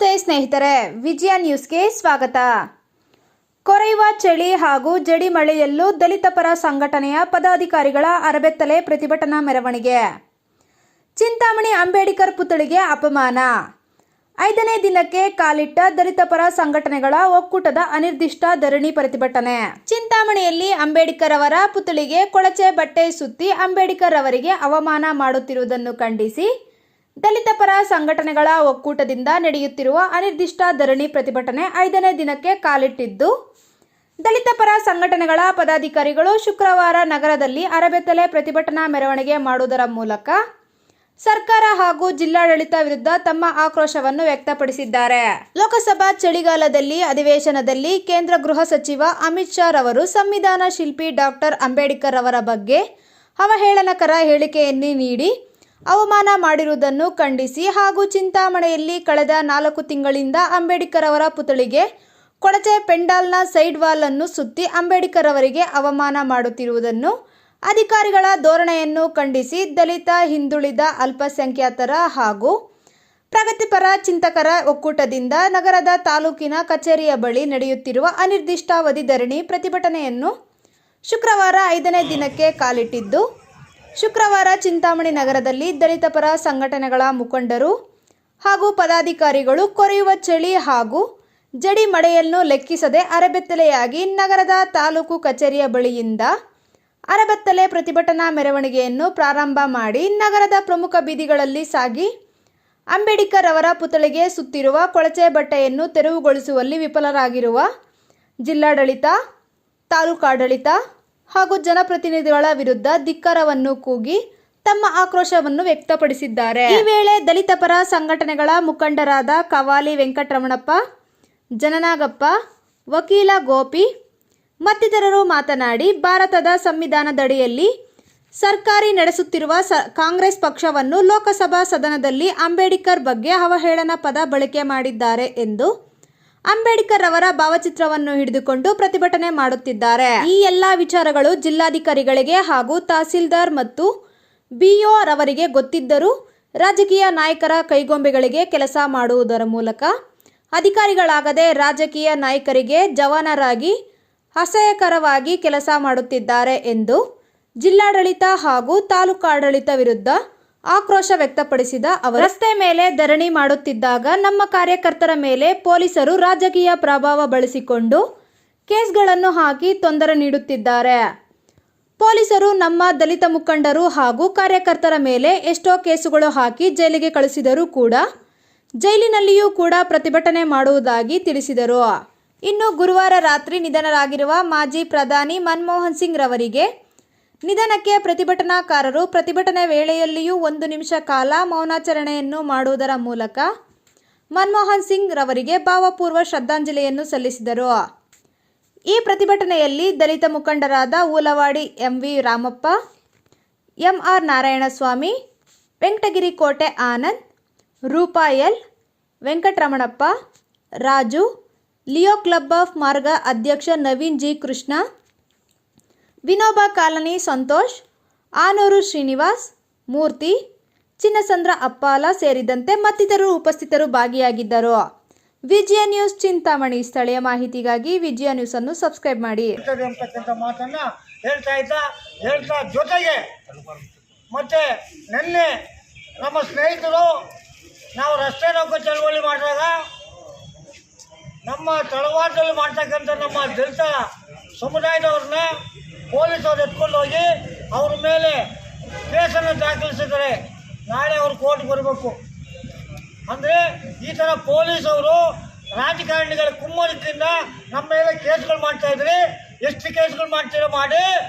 ನಮಸ್ತೆ ಸ್ನೇಹಿತರೆ, ವಿಜಯ ನ್ಯೂಸ್ಗೆ ಸ್ವಾಗತ. ಕೊರೆಯುವ ಚಳಿ ಹಾಗೂ ಜಡಿ ಮಳೆಯಲ್ಲೂ ದಲಿತ ಪರ ಸಂಘಟನೆಯ ಪದಾಧಿಕಾರಿಗಳ ಅರಬೆತ್ತಲೆ ಪ್ರತಿಭಟನಾ ಮೆರವಣಿಗೆ. ಚಿಂತಾಮಣಿ ಅಂಬೇಡ್ಕರ್ ಪುತ್ಥಳಿಗೆ ಅಪಮಾನ. 5ನೇ ದಿನಕ್ಕೆ ಕಾಲಿಟ್ಟ ದಲಿತ ಪರ ಸಂಘಟನೆಗಳ ಒಕ್ಕೂಟದ ಅನಿರ್ದಿಷ್ಟ ಧರಣಿ ಪ್ರತಿಭಟನೆ. ಚಿಂತಾಮಣಿಯಲ್ಲಿ ಅಂಬೇಡ್ಕರ್ ಅವರ ಪುತ್ಥಳಿಗೆ ಕೊಳಚೆ ಬಟ್ಟೆ ಸುತ್ತಿ ಅಂಬೇಡ್ಕರ್ ಅವರಿಗೆ ಅವಮಾನ ಮಾಡುತ್ತಿರುವುದನ್ನು ಖಂಡಿಸಿ ದಲಿತ ಪರ ಸಂಘಟನೆಗಳ ಒಕ್ಕೂಟದಿಂದ ನಡೆಯುತ್ತಿರುವ ಅನಿರ್ದಿಷ್ಟ ಧರಣಿ ಪ್ರತಿಭಟನೆ 5ನೇ ದಿನಕ್ಕೆ ಕಾಲಿಟ್ಟಿದ್ದು, ದಲಿತ ಪರ ಸಂಘಟನೆಗಳ ಪದಾಧಿಕಾರಿಗಳು ಶುಕ್ರವಾರ ನಗರದಲ್ಲಿ ಅರಬೆತ್ತಲೆ ಪ್ರತಿಭಟನಾ ಮೆರವಣಿಗೆ ಮಾಡುವುದರ ಮೂಲಕ ಸರ್ಕಾರ ಹಾಗೂ ಜಿಲ್ಲಾಡಳಿತ ವಿರುದ್ಧ ತಮ್ಮ ಆಕ್ರೋಶವನ್ನು ವ್ಯಕ್ತಪಡಿಸಿದ್ದಾರೆ. ಲೋಕಸಭಾ ಚಳಿಗಾಲದಲ್ಲಿ ಅಧಿವೇಶನದಲ್ಲಿ ಕೇಂದ್ರ ಗೃಹ ಸಚಿವ ಅಮಿತ್ ಶಾ ರವರು ಸಂವಿಧಾನ ಶಿಲ್ಪಿ ಡಾಕ್ಟರ್ ಅಂಬೇಡ್ಕರ್ ಅವರ ಬಗ್ಗೆ ಅವಹೇಳನಕರ ಹೇಳಿಕೆಯನ್ನು ನೀಡಿ ಅವಮಾನ ಮಾಡಿರುವುದನ್ನು ಖಂಡಿಸಿ ಹಾಗೂ ಚಿಂತಾಮಣಿಯಲ್ಲಿ ಕಳೆದ 4 ತಿಂಗಳಿಂದ ಅಂಬೇಡ್ಕರ್ ಅವರ ಪುತ್ಥಳಿಗೆ ಕೊಳಚೆ ಪೆಂಡಾಲ್ನ ಸೈಡ್ ವಾಲ್ ಅನ್ನು ಸುತ್ತಿ ಅಂಬೇಡ್ಕರ್ ಅವರಿಗೆ ಅವಮಾನ ಮಾಡುತ್ತಿರುವುದನ್ನು ಅಧಿಕಾರಿಗಳ ಧೋರಣೆಯನ್ನು ಖಂಡಿಸಿ ದಲಿತ, ಹಿಂದುಳಿದ, ಅಲ್ಪಸಂಖ್ಯಾತರ ಹಾಗೂ ಪ್ರಗತಿಪರ ಚಿಂತಕರ ಒಕ್ಕೂಟದಿಂದ ನಗರದ ತಾಲೂಕಿನ ಕಚೇರಿಯ ಬಳಿ ನಡೆಯುತ್ತಿರುವ ಅನಿರ್ದಿಷ್ಟಾವಧಿ ಧರಣಿ ಪ್ರತಿಭಟನೆಯನ್ನು ಶುಕ್ರವಾರ 5ನೇ ದಿನಕ್ಕೆ ಕಾಲಿಟ್ಟಿದ್ದು, ಶುಕ್ರವಾರ ಚಿಂತಾಮಣಿ ನಗರದಲ್ಲಿ ದಲಿತ ಪರ ಸಂಘಟನೆಗಳ ಮುಖಂಡರು ಹಾಗೂ ಪದಾಧಿಕಾರಿಗಳು ಕೊರೆಯುವ ಚಳಿ ಹಾಗೂ ಜಡಿ ಮಳೆಯನ್ನು ಲೆಕ್ಕಿಸದೆ ಅರಬೆತ್ತಲೆಯಾಗಿ ನಗರದ ತಾಲೂಕು ಕಚೇರಿಯ ಬಳಿಯಿಂದ ಅರಬೆತ್ತಲೆ ಪ್ರತಿಭಟನಾ ಮೆರವಣಿಗೆಯನ್ನು ಪ್ರಾರಂಭ ಮಾಡಿ ನಗರದ ಪ್ರಮುಖ ಬೀದಿಗಳಲ್ಲಿ ಸಾಗಿ ಅಂಬೇಡ್ಕರ್ ಅವರ ಪುತ್ಥಳಿಗೆ ಸುತ್ತಿರುವ ಕೊಳಚೆ ಬಟ್ಟೆಯನ್ನು ತೆರವುಗೊಳಿಸುವಲ್ಲಿ ವಿಫಲರಾಗಿರುವ ಜಿಲ್ಲಾಡಳಿತ, ತಾಲೂಕಾಡಳಿತ ಹಾಗೂ ಜನಪ್ರತಿನಿಧಿಗಳ ವಿರುದ್ಧ ಧಿಕ್ಕಾರವನ್ನು ಕೂಗಿ ತಮ್ಮ ಆಕ್ರೋಶವನ್ನು ವ್ಯಕ್ತಪಡಿಸಿದ್ದಾರೆ. ಈ ವೇಳೆ ದಲಿತ ಪರ ಸಂಘಟನೆಗಳ ಮುಖಂಡರಾದ ಕವಾಲಿ ವೆಂಕಟರಮಣಪ್ಪ, ಜನನಾಗಪ್ಪ, ವಕೀಲ ಗೋಪಿ ಮತ್ತಿತರರು ಮಾತನಾಡಿ, ಭಾರತದ ಸಂವಿಧಾನದಡಿಯಲ್ಲಿ ಸರ್ಕಾರಿ ನಡೆಸುತ್ತಿರುವ ಕಾಂಗ್ರೆಸ್ ಪಕ್ಷವನ್ನು ಲೋಕಸಭಾ ಸದನದಲ್ಲಿ ಅಂಬೇಡ್ಕರ್ ಬಗ್ಗೆ ಅವಹೇಳನ ಪದ ಬಳಕೆ ಮಾಡಿದ್ದಾರೆ ಎಂದು ಅಂಬೇಡ್ಕರ್ ಅವರ ಭಾವಚಿತ್ರವನ್ನು ಹಿಡಿದುಕೊಂಡು ಪ್ರತಿಭಟನೆ ಮಾಡುತ್ತಿದ್ದಾರೆ. ಈ ಎಲ್ಲ ವಿಚಾರಗಳು ಜಿಲ್ಲಾಧಿಕಾರಿಗಳಿಗೆ ಹಾಗೂ ತಹಸೀಲ್ದಾರ್ ಮತ್ತು ಬಿಒ ರವರಿಗೆ ಗೊತ್ತಿದ್ದರೂ ರಾಜಕೀಯ ನಾಯಕರ ಕೈಗೊಂಬೆಗಳಿಗೆ ಕೆಲಸ ಮಾಡುವುದರ ಮೂಲಕ ಅಧಿಕಾರಿಗಳಾಗದೆ ರಾಜಕೀಯ ನಾಯಕರಿಗೆ ಜವಾನರಾಗಿ ಅಸಹ್ಯಕರವಾಗಿ ಕೆಲಸ ಮಾಡುತ್ತಿದ್ದಾರೆ ಎಂದು ಜಿಲ್ಲಾಡಳಿತ ಹಾಗೂ ತಾಲೂಕಾಡಳಿತ ವಿರುದ್ಧ ಆಕ್ರೋಶ ವ್ಯಕ್ತಪಡಿಸಿದ ಅವರು, ರಸ್ತೆ ಮೇಲೆ ಧರಣಿ ಮಾಡುತ್ತಿದ್ದಾಗ ನಮ್ಮ ಕಾರ್ಯಕರ್ತರ ಮೇಲೆ ಪೊಲೀಸರು ರಾಜಕೀಯ ಪ್ರಭಾವ ಬಳಸಿಕೊಂಡು ಕೇಸ್ಗಳನ್ನು ಹಾಕಿ ತೊಂದರೆ ನೀಡುತ್ತಿದ್ದಾರೆ. ಪೊಲೀಸರು ನಮ್ಮ ದಲಿತ ಮುಖಂಡರು ಹಾಗೂ ಕಾರ್ಯಕರ್ತರ ಮೇಲೆ ಎಷ್ಟೋ ಕೇಸುಗಳು ಹಾಕಿ ಜೈಲಿಗೆ ಕಳಿಸಿದರೂ ಕೂಡ ಜೈಲಿನಲ್ಲಿಯೂ ಕೂಡ ಪ್ರತಿಭಟನೆ ಮಾಡುವುದಾಗಿ ತಿಳಿಸಿದರು. ಇನ್ನು ಗುರುವಾರ ರಾತ್ರಿ ನಿಧನರಾಗಿರುವ ಮಾಜಿ ಪ್ರಧಾನಿ ಮನಮೋಹನ್ ಸಿಂಗ್ ರವರಿಗೆ ನಿಧನಕ್ಕೆ ಪ್ರತಿಭಟನಾಕಾರರು ಪ್ರತಿಭಟನೆ ವೇಳೆಯಲ್ಲಿಯೂ 1 ನಿಮಿಷ ಕಾಲ ಮೌನಾಚರಣೆಯನ್ನು ಮಾಡುವುದರ ಮೂಲಕ ಮನಮೋಹನ್ ಸಿಂಗ್ ರವರಿಗೆ ಭಾವಪೂರ್ವ ಶ್ರದ್ಧಾಂಜಲಿಯನ್ನು ಸಲ್ಲಿಸಿದರು. ಈ ಪ್ರತಿಭಟನೆಯಲ್ಲಿ ದಲಿತ ಮುಖಂಡರಾದ Oolavadi M V Ramappa, M R Narayanaswamy, Venkatagiri Kote Anand, Rupa L, Venkataramanappa, Raju, Leo Club of Marga ಅಧ್ಯಕ್ಷ ನವೀನ್ ಜಿ ಕೃಷ್ಣ, ವಿನೋಬಾ ಕಾಲನಿ ಸಂತೋಷ್, ಆನೂರು ಶ್ರೀನಿವಾಸ್, ಮೂರ್ತಿ, ಚಿನ್ನಸಂದ್ರ ಅಪ್ಪಾಲ ಸೇರಿದಂತೆ ಮತ್ತಿತರರು ಉಪಸ್ಥಿತರು ಭಾಗಿಯಾಗಿದ್ದರು. ವಿಜಯ ನ್ಯೂಸ್ ಚಿಂತಾಮಣಿ. ಸ್ಥಳೀಯ ಮಾಹಿತಿಗಾಗಿ ವಿಜಯ ನ್ಯೂಸ್ ಅನ್ನು ಸಬ್ಸ್ಕ್ರೈಬ್ ಮಾಡಿ. ಹೇಳ್ತಾ ಜೊತೆಗೆ ಮತ್ತೆ ನಿನ್ನೆ ನಮ್ಮ ಸ್ನೇಹಿತರು ನಾವು ರಸ್ತೆ ನೌಕ ಚಳವಳಿ ಮಾಡಿದಾಗ ನಮ್ಮ ತಳವಾರದಲ್ಲಿ ಮಾಡ್ತಕ್ಕಂಥ ನಮ್ಮ ದಲಿತ ಸಮುದಾಯದವ್ರನ್ನ ಪೊಲೀಸವ್ರು ಎತ್ಕೊಂಡು ಹೋಗಿ ಅವ್ರ ಮೇಲೆ ಕೇಸನ್ನು ದಾಖಲಿಸಿದ್ದಾರೆ. ನಾಳೆ ಅವ್ರು ಕೋರ್ಟ್ಗೆ ಬರಬೇಕು. ಅಂದರೆ ಈ ಥರ ಪೊಲೀಸವರು ರಾಜಕಾರಣಿಗಳ ಕುಮ್ಮರಿಕೆಯಿಂದ ನಮ್ಮ ಮೇಲೆ ಕೇಸ್ಗಳು ಮಾಡ್ತಾಯಿದ್ರಿ. ಎಷ್ಟು ಕೇಸ್ಗಳು ಮಾಡ್ತೀರೋ ಮಾಡಿ,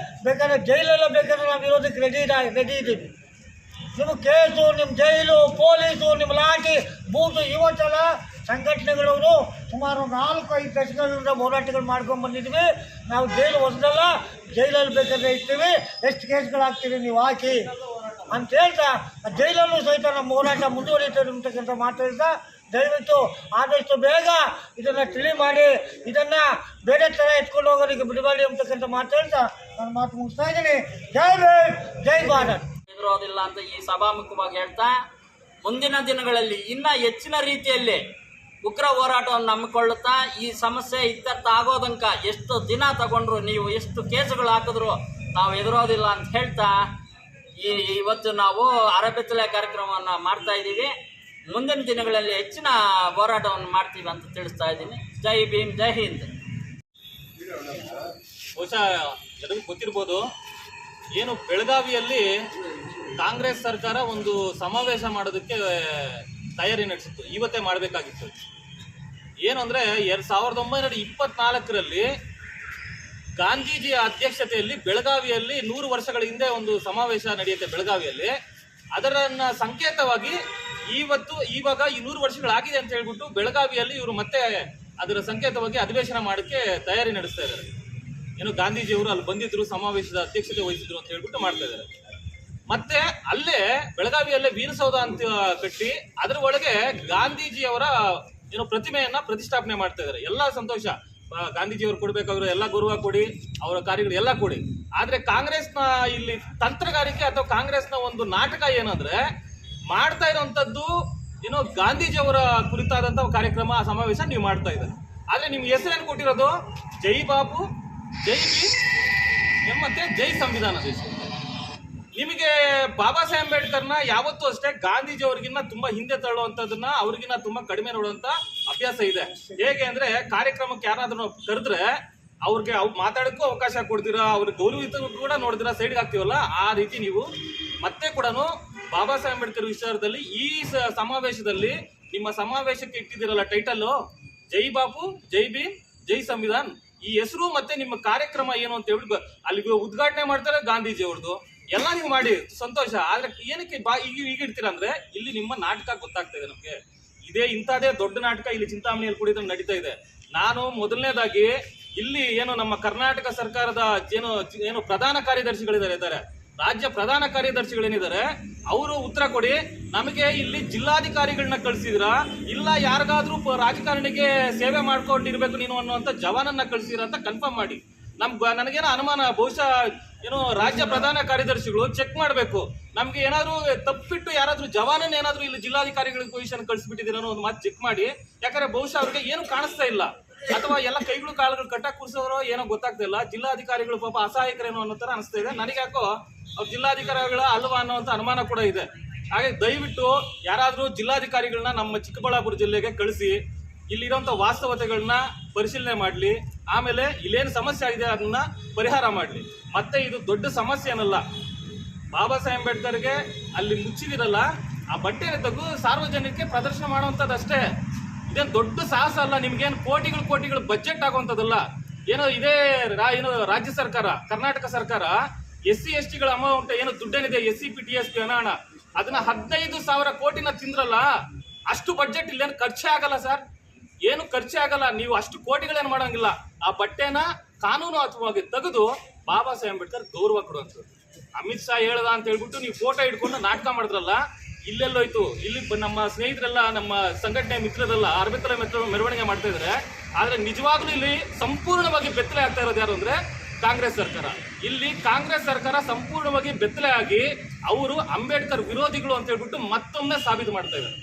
ಬೇಕಾದ್ರೆ ಜೈಲೆಲ್ಲ ಬೇಕಾದ್ರೆ ನಾವು ಇರೋದಕ್ಕೆ ರೆಡಿ ಇದ್ದೀವಿ. ನಿಮ್ಮ ಕೇಸು, ನಿಮ್ಮ ಜೈಲು, ಪೊಲೀಸು, ನಿಮ್ಮ ಲಾಠಿ, ಬೂಟು ಇವತ್ತೆಲ್ಲ ಸಂಘಟನೆಗಳವರು ಸುಮಾರು 4-5 ದಶಕಗಳಿಂದ ಹೋರಾಟಗಳು ಮಾಡ್ಕೊಂಡು ಬಂದಿದ್ವಿ. ನಾವು ಜೈಲು ಹೊಸದಲ್ಲ, ಜೈಲಲ್ಲಿ ಬೇಕಾದ್ರೆ ಇರ್ತೀವಿ, ಎಷ್ಟು ಕೇಸ್ಗಳು ಹಾಕ್ತೀವಿ ನೀವು ಹಾಕಿ ಅಂತ ಹೇಳ್ತಾ ಜೈಲಲ್ಲೂ ಸಹಿತ ನಮ್ಮ ಹೋರಾಟ ಮುಂದುವರಿತದೆ ಅಂತಕ್ಕಂಥ ಮಾತು ಹೇಳ್ತಾ, ದಯವಿಟ್ಟು ಆದಷ್ಟು ಬೇಗ ಇದನ್ನು ತಿಳಿ ಮಾಡಿ ಇದನ್ನು ಬೇರೆ ಥರ ಎತ್ಕೊಂಡು ಹೋಗೋದಕ್ಕೆ ಬಿಡಬೇಡಿ ಅಂತಕ್ಕಂಥ ಮಾತು ಹೇಳ್ತಾ ನಾನು ಮಾತು ಮುಗಿಸ್ತಾ ಇದ್ದೀನಿ. ಜೈ ಭೀಮ್, ಜೈ ಭಾರತ್. ಇರೋದಿಲ್ಲ ಅಂತ ಈ ಸಭಾಮುಖವಾಗಿ ಹೇಳ್ತಾ, ಮುಂದಿನ ದಿನಗಳಲ್ಲಿ ಇನ್ನೂ ಹೆಚ್ಚಿನ ರೀತಿಯಲ್ಲಿ ಉಗ್ರ ಹೋರಾಟವನ್ನು ಹಮ್ಮಿಕೊಳ್ಳುತ್ತಾ ಈ ಸಮಸ್ಯೆ ಇತ್ಯರ್ಥ ಆಗೋದಂಕ ಎಷ್ಟು ದಿನ ತಗೊಂಡ್ರು, ನೀವು ಎಷ್ಟು ಕೇಸುಗಳು ಹಾಕಿದ್ರು ನಾವು ಎದುರೋದಿಲ್ಲ ಅಂತ ಹೇಳ್ತಾ ಇವತ್ತು ನಾವು ಅರೆಬೆತ್ತಲೆ ಕಾರ್ಯಕ್ರಮವನ್ನು ಮಾಡ್ತಾ ಇದ್ದೀವಿ. ಮುಂದಿನ ದಿನಗಳಲ್ಲಿ ಹೆಚ್ಚಿನ ಹೋರಾಟವನ್ನು ಮಾಡ್ತೀವಿ ಅಂತ ತಿಳಿಸ್ತಾ ಇದ್ದೀನಿ. ಜೈ ಭೀಮ್, ಜೈ ಹಿಂದ್. ಬಹುಶಃ ಎಲ್ಲರಿಗೂ ಗೊತ್ತಿರ್ಬೋದು, ಏನು ಬೆಳಗಾವಿಯಲ್ಲಿ ಕಾಂಗ್ರೆಸ್ ಸರ್ಕಾರ ಒಂದು ಸಮಾವೇಶ ಮಾಡೋದಕ್ಕೆ ತಯಾರಿ ನಡೆಸಿತ್ತು. ಇವತ್ತೇ ಮಾಡಬೇಕಾಗಿತ್ತು. ಏನು ಅಂದರೆ 1924ರಲ್ಲಿ ಗಾಂಧೀಜಿಯ ಅಧ್ಯಕ್ಷತೆಯಲ್ಲಿ ಬೆಳಗಾವಿಯಲ್ಲಿ 100 ವರ್ಷಗಳ ಹಿಂದೆ ಒಂದು ಸಮಾವೇಶ ನಡೆಯುತ್ತೆ ಬೆಳಗಾವಿಯಲ್ಲಿ. ಅದರನ್ನ ಸಂಕೇತವಾಗಿ ಇವಾಗ ಈ 100 ವರ್ಷಗಳಾಗಿದೆ ಅಂತ ಹೇಳ್ಬಿಟ್ಟು ಬೆಳಗಾವಿಯಲ್ಲಿ ಇವರು ಮತ್ತೆ ಅದರ ಸಂಕೇತವಾಗಿ ಅಧಿವೇಶನ ಮಾಡೋಕ್ಕೆ ತಯಾರಿ ನಡೆಸ್ತಾ ಇದ್ದಾರೆ. ಏನು ಗಾಂಧೀಜಿಯವರು ಅಲ್ಲಿ ಬಂದಿದ್ರು, ಸಮಾವೇಶದ ಅಧ್ಯಕ್ಷತೆ ವಹಿಸಿದ್ರು ಅಂತ ಹೇಳ್ಬಿಟ್ಟು ಮಾಡ್ತಾ ಇದ್ದಾರೆ. ಮತ್ತೆ ಅಲ್ಲೇ ಬೆಳಗಾವಿಯಲ್ಲೇ ವೀರಸೌಧ ಅಂತ ಕಟ್ಟಿ ಅದರ ಒಳಗೆ ಗಾಂಧೀಜಿಯವರ ಏನೋ ಪ್ರತಿಮೆಯನ್ನ ಪ್ರತಿಷ್ಠಾಪನೆ ಮಾಡ್ತಾ ಇದ್ದಾರೆ. ಎಲ್ಲ ಸಂತೋಷ, ಗಾಂಧೀಜಿಯವರು ಕೊಡ್ಬೇಕಾದ್ರು ಎಲ್ಲ ಗೌರವ ಕೊಡಿ, ಅವರ ಕಾರ್ಯಗಳು ಎಲ್ಲ ಕೊಡಿ. ಆದ್ರೆ ಕಾಂಗ್ರೆಸ್ನ ಇಲ್ಲಿ ತಂತ್ರಗಾರಿಕೆ ಅಥವಾ ಕಾಂಗ್ರೆಸ್ನ ಒಂದು ನಾಟಕ ಏನಂದ್ರೆ ಮಾಡ್ತಾ ಇರುವಂತದ್ದು ಏನೋ ಗಾಂಧೀಜಿಯವರ ಕುರಿತಾದಂತಹ ಕಾರ್ಯಕ್ರಮ, ಸಮಾವೇಶ ನೀವು ಮಾಡ್ತಾ ಇದ್ದಾರೆ. ಆದ್ರೆ ನಿಮ್ಗೆ ಹೆಸರೇನು ಕೊಟ್ಟಿರೋದು ಜೈ ಬಾಪು, ಜೈ ಭೀಮ್ ಮತ್ತೆ ಜೈ ಸಂವಿಧಾನ. ನಿಮಗೆ ಬಾಬಾ ಸಾಹೇಬ್ ಅಂಬೇಡ್ಕರ್ನ ಯಾವತ್ತೂ ಅಷ್ಟೇ ಗಾಂಧೀಜಿ ಅವ್ರಿಗಿನ್ನ ತುಂಬಾ ಹಿಂದೆ ತಳ್ಳುವಂತದನ್ನ, ಅವ್ರಿಗಿನ್ನ ತುಂಬಾ ಕಡಿಮೆ ನೋಡುವಂತ ಅಭ್ಯಾಸ ಇದೆ. ಹೇಗೆ ಅಂದ್ರೆ ಕಾರ್ಯಕ್ರಮಕ್ಕೆ ಯಾರಾದ್ರೂ ಕರೆದ್ರೆ ಅವ್ರಿಗೆ ಮಾತಾಡಕ್ಕೂ ಅವಕಾಶ ಕೊಡ್ತೀರಾ, ಅವ್ರಿಗೆ ಗೌರವ ಕೂಡ ನೋಡಿದಿರಾ, ಸೈಡ್ಗೆ ಹಾಕ್ತೀವಲ್ಲ, ಆ ರೀತಿ ನೀವು ಮತ್ತೆ ಕೂಡ ಬಾಬಾ ಸಾಹೇಬ್ ಅಂಬೇಡ್ಕರ್ ವಿಚಾರದಲ್ಲಿ ಈ ಸಮಾವೇಶದಲ್ಲಿ ನಿಮ್ಮ ಸಮಾವೇಶಕ್ಕೆ ಇಟ್ಟಿದ್ದೀರಲ್ಲ ಟೈಟಲ್ಲು ಜೈ ಬಾಪು, ಜೈ ಭೀಮ್, ಜೈ ಸಂವಿಧಾನ್, ಈ ಹೆಸರು ಮತ್ತೆ ನಿಮ್ಮ ಕಾರ್ಯಕ್ರಮ ಏನು ಅಂತ ಹೇಳಿ ಅಲ್ಲಿಗೆ ಉದ್ಘಾಟನೆ ಮಾಡ್ತಾರೆ ಗಾಂಧೀಜಿ ಅವ್ರದ್ದು ಎಲ್ಲ ನೀವು ಮಾಡಿ ಸಂತೋಷ. ಆದ್ರೆ ಏನಕ್ಕೆ ಈಗ ಇಡ್ತೀರಾ ಅಂದ್ರೆ ಇಲ್ಲಿ ನಿಮ್ಮ ನಾಟಕ ಗೊತ್ತಾಗ್ತಾ ಇದೆ ನಮ್ಗೆ. ಇಂಥದೇ ದೊಡ್ಡ ನಾಟಕ ಇಲ್ಲಿ ಚಿಂತಾಮಣಿಯಲ್ಲಿ ಕೂಡ ನಡೀತಾ ಇದೆ. ನಾನು ಮೊದಲನೇದಾಗಿ ಇಲ್ಲಿ ಏನು ನಮ್ಮ ಕರ್ನಾಟಕ ಸರ್ಕಾರದ ಏನು ಪ್ರಧಾನ ಕಾರ್ಯದರ್ಶಿಗಳಿದ್ದಾರೆ, ರಾಜ್ಯ ಪ್ರಧಾನ ಕಾರ್ಯದರ್ಶಿಗಳೇನಿದ್ದಾರೆ, ಅವರು ಉತ್ತರ ಕೊಡಿ. ನಮಗೆ ಇಲ್ಲಿ ಜಿಲ್ಲಾಧಿಕಾರಿಗಳನ್ನ ಕಳ್ಸಿದ್ರಾ ಇಲ್ಲ ಯಾರಿಗಾದ್ರೂ ರಾಜಕಾರಣಿಗೆ ಸೇವೆ ಮಾಡ್ಕೊಂಡಿರ್ಬೇಕು ನೀನು ಅನ್ನುವಂತ ಜವಾನನ್ನ ಕಳ್ಸಿದ್ರ ಅಂತ ಕನ್ಫರ್ಮ್ ಮಾಡಿ. ನನಗೇನೋ ಅನುಮಾನ, ಬಹುಶಃ ಏನು ರಾಜ್ಯ ಪ್ರಧಾನ ಕಾರ್ಯದರ್ಶಿಗಳು ಚೆಕ್ ಮಾಡಬೇಕು. ನಮ್ಗೆ ಏನಾದ್ರು ತಪ್ಪಿಟ್ಟು ಯಾರಾದ್ರೂ ಜವಾನನ್ನ ಏನಾದ್ರು ಇಲ್ಲಿ ಜಿಲ್ಲಾಧಿಕಾರಿಗಳಿಗೆ ಪೊಸಿಷನ್ ಕಳ್ಸಿಬಿಟ್ಟಿದ್ದೀರ ಅನ್ನೋ ಒಂದು ಮಾತು ಚೆಕ್ ಮಾಡಿ. ಯಾಕಂದ್ರೆ ಬಹುಶಃ ಅವ್ರಿಗೆ ಏನು ಕಾಣಿಸ್ತಾ ಇಲ್ಲ, ಅಥವಾ ಎಲ್ಲ ಕೈಗಳು ಕಾಳುಗಳು ಕಟ್ಟಾಕ್ ಕೂರ್ಸೋರೋ ಏನೋ ಗೊತ್ತಾಗ್ತಾ ಇಲ್ಲ. ಜಿಲ್ಲಾಧಿಕಾರಿಗಳು ಪಾಪ ಅಸಹಾಯಕರೇನೋ ಅನ್ನೋ ತರ ಅನಿಸ್ತಾ ಇದೆ ನನಗೆ. ಯಾಕೋ ಅವ್ರು ಜಿಲ್ಲಾಧಿಕಾರಿಗಳ ಅಲ್ವಾ ಅನ್ನೋಂಥ ಅನುಮಾನ ಕೂಡ ಇದೆ. ಹಾಗೆ ದಯವಿಟ್ಟು ಯಾರಾದ್ರೂ ಜಿಲ್ಲಾಧಿಕಾರಿಗಳನ್ನ ನಮ್ಮ ಚಿಕ್ಕಬಳ್ಳಾಪುರ ಜಿಲ್ಲೆಗೆ ಕಳಿಸಿ ಇಲ್ಲಿರುವಂತ ವಾಸ್ತವತೆಗಳನ್ನ ಪರಿಶೀಲನೆ ಮಾಡಲಿ. ಆಮೇಲೆ ಇಲ್ಲೇನು ಸಮಸ್ಯೆ ಆಗಿದೆ ಅದನ್ನ ಪರಿಹಾರ ಮಾಡಲಿ. ಮತ್ತೆ ಇದು ದೊಡ್ಡ ಸಮಸ್ಯೆ ಏನಲ್ಲ. ಬಾಬಾ ಸಾಹೇಬ್ ಅಂಬೇಡ್ಕರ್ಗೆ ಅಲ್ಲಿ ಮುಚ್ಚಿದಿರಲ್ಲ ಆ ಬಟ್ಟೆನ ತೆಗೆದು ಸಾರ್ವಜನಿಕರಿಗೆ ಪ್ರದರ್ಶನ ಮಾಡುವಂಥದ್ದು ಅಷ್ಟೇ. ಇದೇನು ದೊಡ್ಡ ಸಾಹಸ ಅಲ್ಲ. ನಿಮ್ಗೇನು ಕೋಟಿಗಳು ಬಜೆಟ್ ಆಗುವಂಥದ್ದಲ್ಲ. ಏನೋ ಇದೇ ರಾಜ್ಯ ಸರ್ಕಾರ, ಕರ್ನಾಟಕ ಸರ್ಕಾರ SC STಗಳ ಅಮೌಂಟ್ ಏನು ದುಡ್ಡೇನಿದೆ SCPTSP ಹಣ ಅದನ್ನ 15,000 ಕೋಟಿನ ತಿಂದ್ರಲ್ಲ, ಅಷ್ಟು ಬಜೆಟ್ ಇಲ್ಲೇನು ಖರ್ಚೇ ಆಗಲ್ಲ ಸರ್, ಏನು ಖರ್ಚೇ ಆಗಲ್ಲ. ನೀವು ಅಷ್ಟು ಕೋಟಿಗಳೇನು ಮಾಡೋಂಗಿಲ್ಲ. ಆ ಬಟ್ಟೆನ ಕಾನೂನಾತ್ಮಕವಾಗಿ ತೆಗೆದು ಬಾಬಾ ಸಾಹೇಬ್ ಅಂಬೇಡ್ಕರ್ ಗೌರವ ಕೊಡುವಂಥದ್ದು. ಅಮಿತ್ ಶಾ ಹೇಳ್ದ ಅಂತ ಹೇಳ್ಬಿಟ್ಟು ನೀವು ಫೋಟೋ ಇಟ್ಕೊಂಡು ನಾಟಕ ಮಾಡಿದ್ರಲ್ಲ, ಇಲ್ಲೆಲ್ಲೋಯ್ತು. ಇಲ್ಲಿ ನಮ್ಮ ಸ್ನೇಹಿತರೆಲ್ಲ, ನಮ್ಮ ಸಂಘಟನೆ ಮಿತ್ರರೆಲ್ಲ ಅರಬೆತ್ತಲೆ ಮೆರವಣಿಗೆ ಮಾಡ್ತಾ ಇದ್ದಾರೆ. ಆದ್ರೆ ನಿಜವಾಗ್ಲೂ ಇಲ್ಲಿ ಸಂಪೂರ್ಣವಾಗಿ ಬೆತ್ತಲೆ ಆಗ್ತಾ ಇರೋದು ಯಾರು ಅಂದ್ರೆ ಕಾಂಗ್ರೆಸ್ ಸರ್ಕಾರ. ಇಲ್ಲಿ ಕಾಂಗ್ರೆಸ್ ಸರ್ಕಾರ ಸಂಪೂರ್ಣವಾಗಿ ಬೆತ್ತಲೆ ಆಗಿ ಅವರು ಅಂಬೇಡ್ಕರ್ ವಿರೋಧಿಗಳು ಅಂತ ಹೇಳ್ಬಿಟ್ಟು ಮತ್ತೊಮ್ಮೆ ಸಾಬೀತು ಮಾಡ್ತಾ ಇದ್ದಾರೆ.